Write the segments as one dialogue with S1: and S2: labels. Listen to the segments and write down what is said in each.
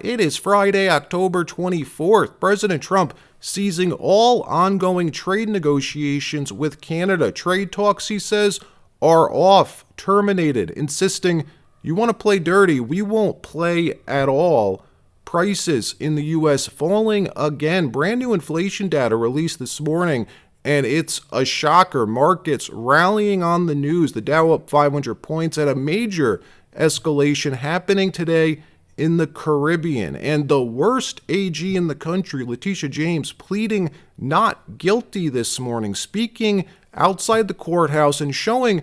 S1: It is Friday, October 24th. President Trump seizing all ongoing trade negotiations with Canada. Trade talks, he says, are off, terminated, insisting, you want to play dirty, we won't play at all. Prices in the U.S. falling again. Brand new inflation data released this morning, and it's a shocker. Markets rallying on the news. The Dow up 500 points at a major escalation happening today in the Caribbean. And the worst AG in the country, Letitia James, pleading not guilty this morning, speaking outside the courthouse and showing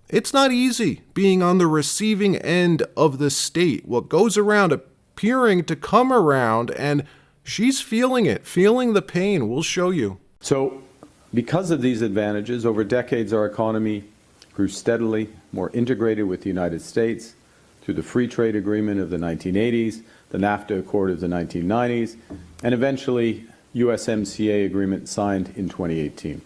S1: it's not easy being on the receiving end of the state. What goes around appearing to come around, and she's feeling it, feeling the pain. We'll show you.
S2: So because of these advantages, over decades our economy grew steadily more integrated with the United States through the Free Trade Agreement of the 1980s, the NAFTA Accord of the 1990s, and eventually USMCA agreement signed in 2018.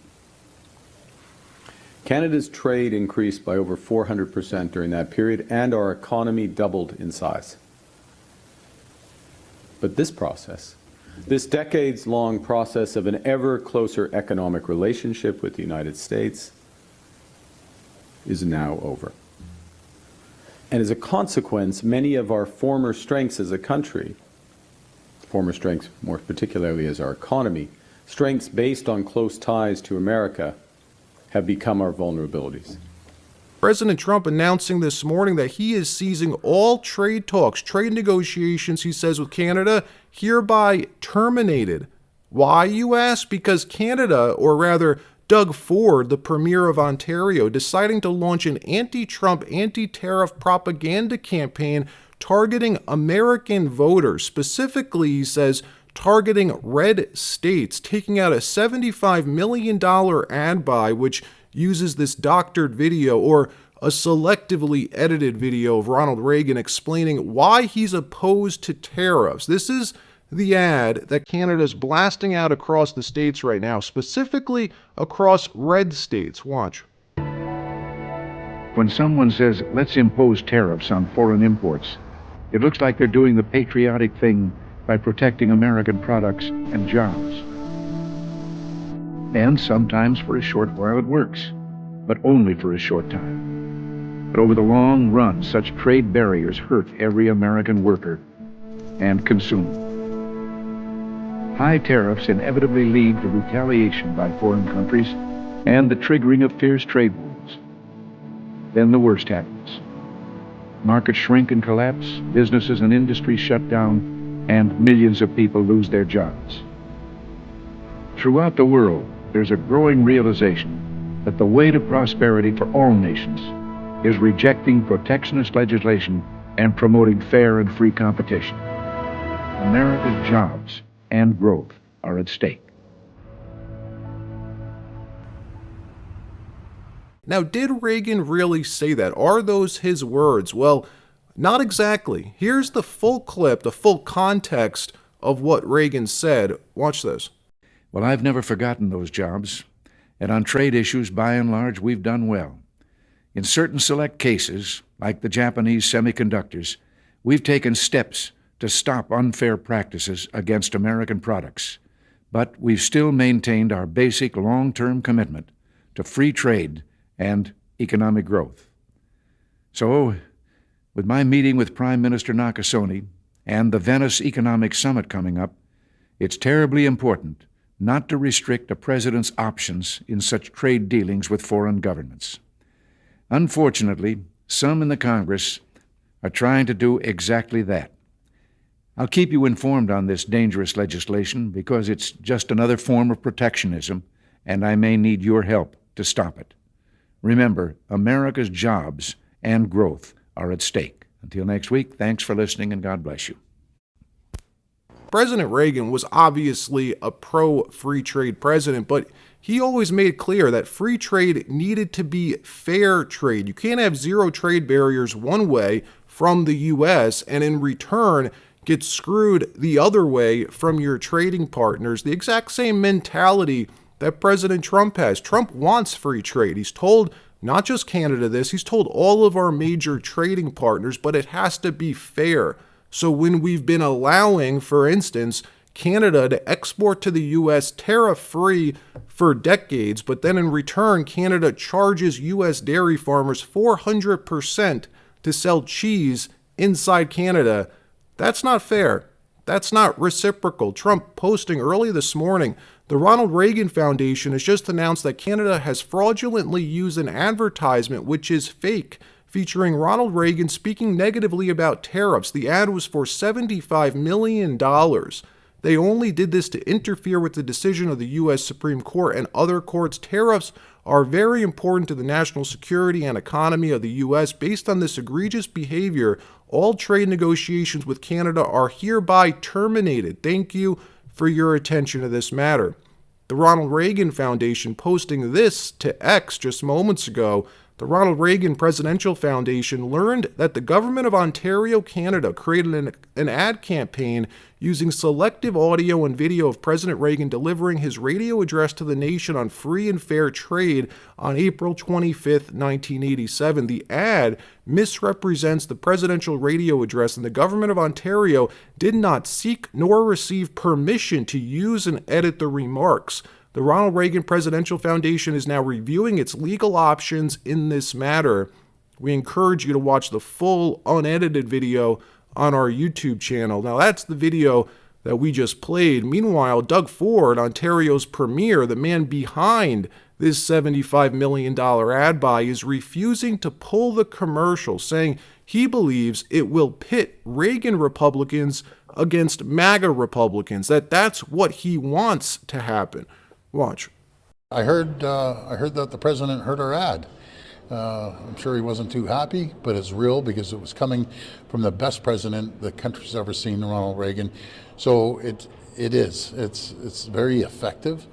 S2: Canada's trade increased by over 400% during that period, and our economy doubled in size. But this process, this decades-long process of an ever closer economic relationship with the United States, is now over. And as a consequence, many of our former strengths as a country, former strengths more particularly as our economy, strengths based on close ties to America, have become our vulnerabilities.
S1: President Trump announcing this morning that he is seizing all trade talks, trade negotiations, he says, with Canada, hereby terminated. Why, you ask? Because Canada, or rather Doug Ford, the Premier of Ontario, deciding to launch an anti-Trump, anti-tariff propaganda campaign targeting American voters. Specifically, he says, targeting red states, taking out a $75 million ad buy, which uses this doctored video or a selectively edited video of Ronald Reagan explaining why he's opposed to tariffs. This is the ad that Canada's blasting out across the states right now, specifically across red states. Watch.
S3: When someone says, let's impose tariffs on foreign imports, it looks like they're doing the patriotic thing by protecting American products and jobs. And sometimes for a short while it works, but only for a short time. But over the long run, such trade barriers hurt every American worker and consumer. High tariffs inevitably lead to retaliation by foreign countries and the triggering of fierce trade wars. Then the worst happens. Markets shrink and collapse, businesses and industries shut down, and millions of people lose their jobs. Throughout the world, there's a growing realization that the way to prosperity for all nations is rejecting protectionist legislation and promoting fair and free competition. America's jobs and growth are at stake.
S1: Now, did Reagan really say that? Are those his words? Well, not exactly. Here's the full clip, the full context of what Reagan said. Watch this.
S3: Well, I've never forgotten those jobs, and on trade issues, by and large, we've done well. In certain select cases, like the Japanese semiconductors, we've taken steps to stop unfair practices against American products, but we've still maintained our basic long-term commitment to free trade and economic growth. So, with my meeting with Prime Minister Nakasone and the Venice Economic Summit coming up, it's terribly important not to restrict a president's options in such trade dealings with foreign governments. Unfortunately, some in the Congress are trying to do exactly that. I'll keep you informed on this dangerous legislation because it's just another form of protectionism, and I may need your help to stop it. Remember, America's jobs and growth are at stake. Until next week, thanks for listening, and God bless you.
S1: President Reagan was obviously a pro-free trade president, but he always made clear that free trade needed to be fair trade. You can't have zero trade barriers one way from the U.S. and in return get screwed the other way from your trading partners. The exact same mentality that President Trump has. Trump wants free trade. He's told not just Canada this, he's told all of our major trading partners, but it has to be fair. So when we've been allowing, for instance, Canada to export to the U.S. tariff-free for decades, but then in return, Canada charges U.S. dairy farmers 400% to sell cheese inside Canada, that's not fair. That's not reciprocal. Trump posting early this morning, the Ronald Reagan Foundation has just announced that Canada has fraudulently used an advertisement which is fake, featuring Ronald Reagan speaking negatively about tariffs. The ad was for $75 million. They only did this to interfere with the decision of the U.S. Supreme Court and other courts. Tariffs are very important to the national security and economy of the U.S. Based on this egregious behavior, all trade negotiations with Canada are hereby terminated. Thank you for your attention to this matter. The Ronald Reagan Foundation posting this to X just moments ago. The Ronald Reagan Presidential Foundation learned that the government of Ontario, Canada, created an ad campaign using selective audio and video of President Reagan delivering his radio address to the nation on free and fair trade on April 25, 1987. The ad misrepresents the presidential radio address, and the government of Ontario did not seek nor receive permission to use and edit the remarks. The Ronald Reagan Presidential Foundation is now reviewing its legal options in this matter. We encourage you to watch the full unedited video on our YouTube channel. Now, that's the video that we just played. Meanwhile, Doug Ford, Ontario's premier, the man behind this $75 million ad buy, is refusing to pull the commercial, saying he believes it will pit Reagan Republicans against MAGA Republicans, that's what he wants to happen. Watch.
S4: I heard that the president heard our ad. I'm sure he wasn't too happy, but it's real because it was coming from the best president the country's ever seen, Ronald Reagan. So it's very effective.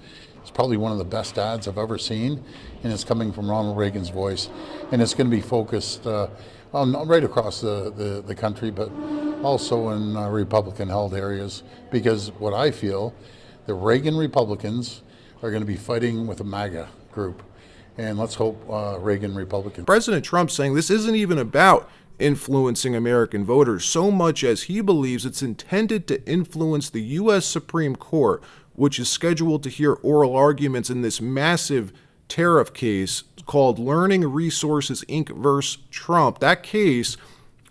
S4: It's probably one of the best ads I've ever seen, and it's coming from Ronald Reagan's voice, and it's going to be focused on right across the country, but also in Republican-held areas, because what I feel, the Reagan Republicans are going to be fighting with a MAGA group. And let's hope Reagan Republicans.
S1: President Trump saying this isn't even about influencing American voters so much as he believes it's intended to influence the U.S. Supreme Court, which is scheduled to hear oral arguments in this massive tariff case called Learning Resources, Inc. versus Trump. That case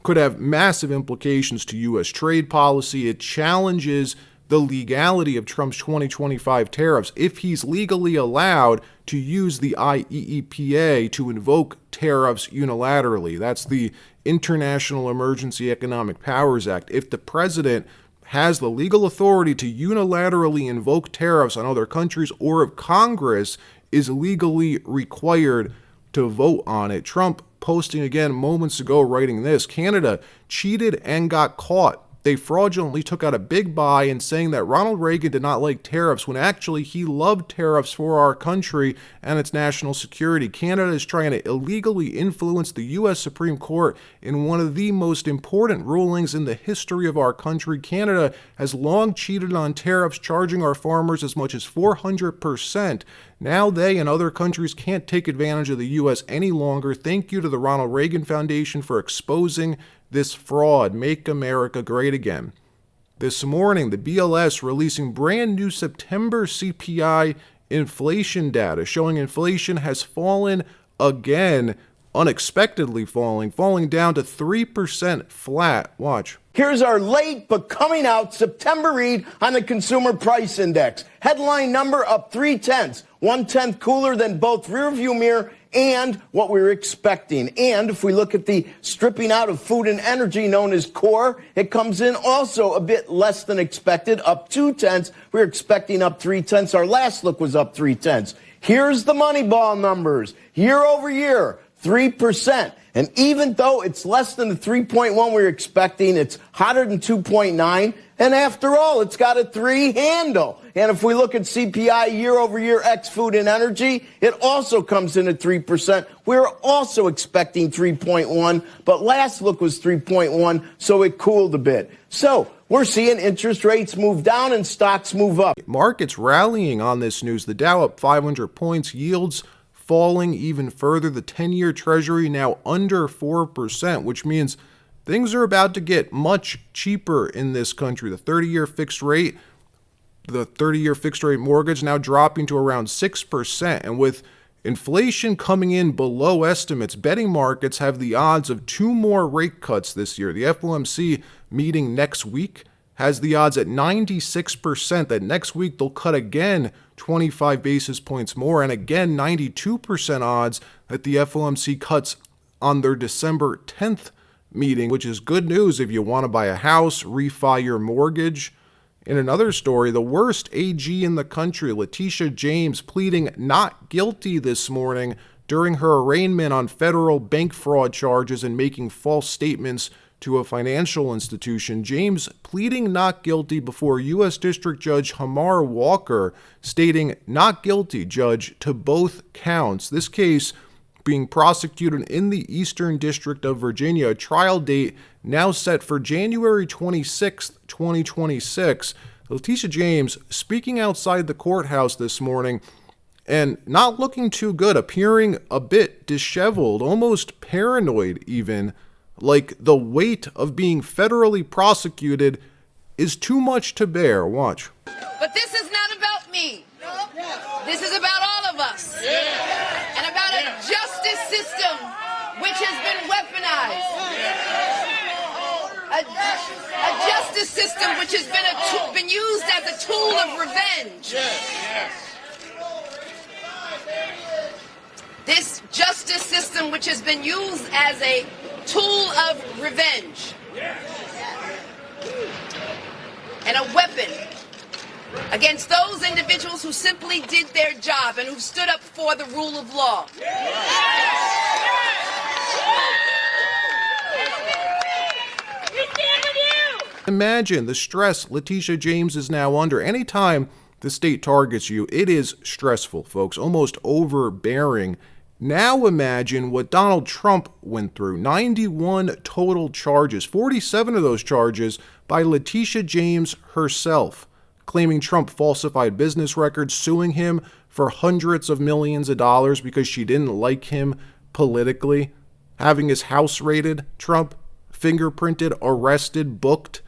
S1: could have massive implications to U.S. trade policy. It challenges the legality of Trump's 2025 tariffs if he's legally allowed to use the IEEPA to invoke tariffs unilaterally. That's the International Emergency Economic Powers Act. If the president has the legal authority to unilaterally invoke tariffs on other countries, or if Congress is legally required to vote on it. Trump posting again moments ago, writing this: Canada cheated and got caught. They fraudulently took out a big buy in saying that Ronald Reagan did not like tariffs when actually he loved tariffs for our country and its national security. Canada is trying to illegally influence the U.S. Supreme Court in one of the most important rulings in the history of our country. Canada has long cheated on tariffs, charging our farmers as much as 400%. Now they and other countries can't take advantage of the U.S. any longer. Thank you to the Ronald Reagan Foundation for exposing this fraud. Make America great again. This morning, the BLS releasing brand new September CPI inflation data showing inflation has fallen again, unexpectedly falling down to 3% flat. Watch.
S5: Here's our late but coming out September read on the Consumer Price Index. Headline number up 0.3, 1/10 cooler than both rearview mirror and what we were expecting. And if we look at the stripping out of food and energy known as core, it comes in also a bit less than expected, up 0.2. We were expecting up 0.3. Our last look was up 0.3. Here's the Moneyball numbers. Year over year, 3%. And even though it's less than the 3.1 we were expecting, it's hotter than 2.9. And after all, it's got a 3 handle. And if we look at CPI year over year ex food and energy, it also comes in at 3%. We're also expecting 3.1, but last look was 3.1, so it cooled a bit. So we're seeing interest rates move down and stocks move up.
S1: Markets rallying on this news. The Dow up 500 points, yields falling even further. The 10-year Treasury now under 4%, which means things are about to get much cheaper in this country. The 30-year fixed rate mortgage now dropping to around 6%. And with inflation coming in below estimates, betting markets have the odds of 2 more rate cuts this year. The FOMC meeting next week has the odds at 96% that next week they'll cut again 25 basis points more, and again 92% odds that the FOMC cuts on their December 10th meeting, which is good news if you want to buy a house, refi your mortgage. In another story, the worst AG in the country, Letitia James, pleading not guilty this morning during her arraignment on federal bank fraud charges and making false statements to a financial institution. James pleading not guilty before U.S. District Judge Hamar Walker, stating, "Not guilty, Judge, to both counts." This case being prosecuted in the Eastern District of Virginia, a trial date now set for January 26th, 2026. Letitia James speaking outside the courthouse this morning and not looking too good, appearing a bit disheveled, almost paranoid even, like the weight of being federally prosecuted is too much to bear. Watch.
S6: But this is not about me. This is about all of us. And about a justice system which has been weaponized. A justice system which has been used as a tool of revenge. This justice system which has been used as a tool of revenge. And a weapon against those individuals who simply did their job and who stood up for the rule of law.
S1: Imagine the stress Letitia James is now under. Anytime the state targets you, it is stressful, folks, almost overbearing. Now imagine what Donald Trump went through. 91 total charges, 47 of those charges by Letitia James herself, claiming Trump falsified business records, suing him for hundreds of millions of dollars because she didn't like him politically, having his house raided, Trump fingerprinted, arrested, booked,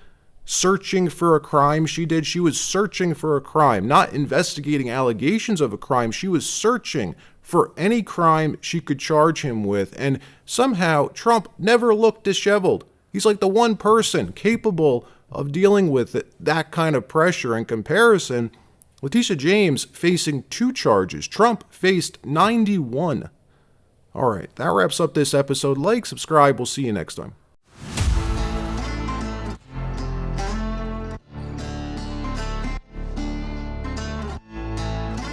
S1: searching for a crime she did. She was searching for a crime, not investigating allegations of a crime. She was searching for any crime she could charge him with. And somehow Trump never looked disheveled. He's like the one person capable of dealing with that kind of pressure. In comparison, Letitia James facing 2 charges. Trump faced 91. All right, that wraps up this episode. Like, subscribe. We'll see you next time.